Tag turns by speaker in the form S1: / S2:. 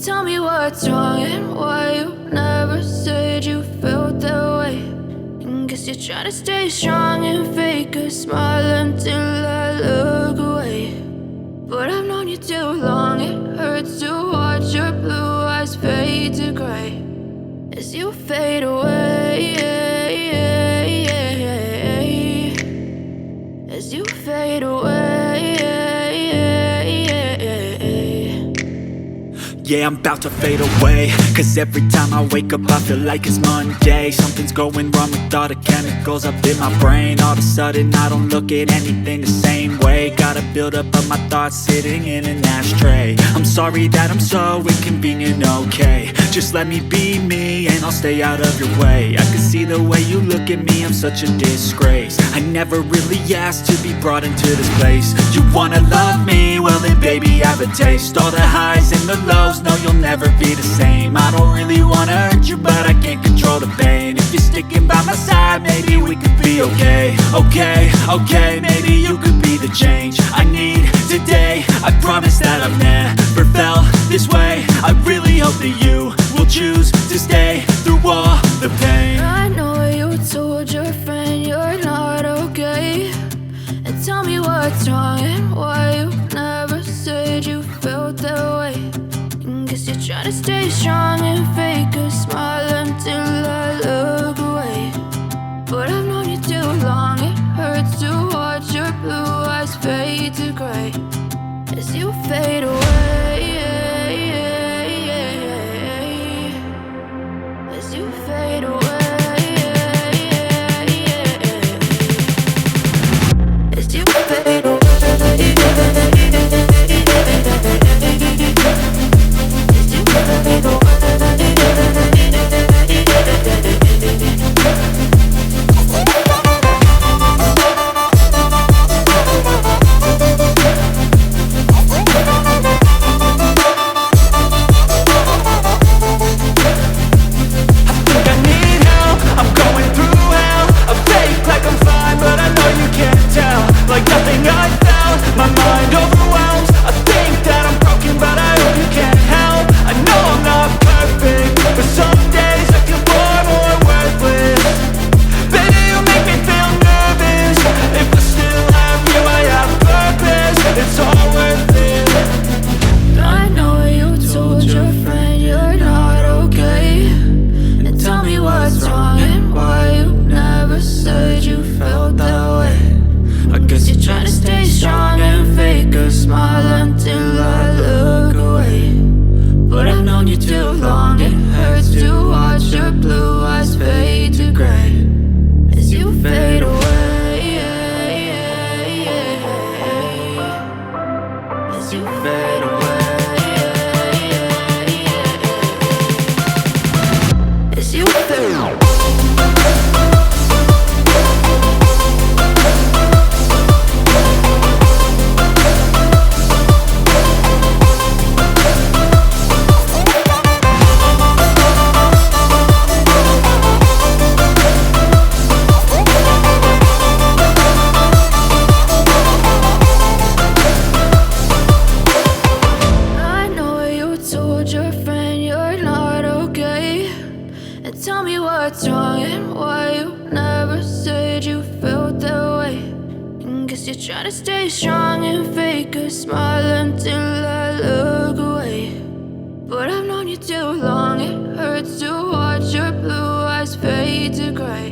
S1: Tell me what's wrong and why you never said you felt that way. And guess you're trying to stay strong and fake a smile until I look away. But I've known you too long, it hurts to watch your blue eyes fade to gray as you fade away, as you fade away.
S2: Yeah, I'm about to fade away, cause every time I wake up I feel like it's Monday. Something's going wrong with all the chemicals up in my brain. All of a sudden I don't look at anything the same way. Got a buildup of my thoughts sitting in an ashtray. I'm sorry that I'm so inconvenient, okay. Just let me be me and I'll stay out of your way. I can see the way you look at me, I'm such a disgrace. I never really asked to be brought into this place. You wanna love me? Well then baby have a taste. All the highs and the lows, no, you'll never be the same. I don't really wanna hurt you, but I can't control the pain. If you're sticking by my side, maybe we could be okay. Okay, maybe you could be the change I need today. I promise that I've never felt this way. I really hope that you will choose to stay through all the pain.
S1: I know you told your friend you're not okay. And tell me what's wrong and why you never said you felt that way. Guess you're trying to stay strong and fake a smile until I look away. But I've known you too long, it hurts to watch your blue eyes fade to gray as you fade away, as you fade away, as you fade away. Tell me what's wrong and why you never said you felt that way. And guess you're trying to stay strong and fake a smile until I look away. But I've known you too long, it hurts to watch your blue eyes fade to gray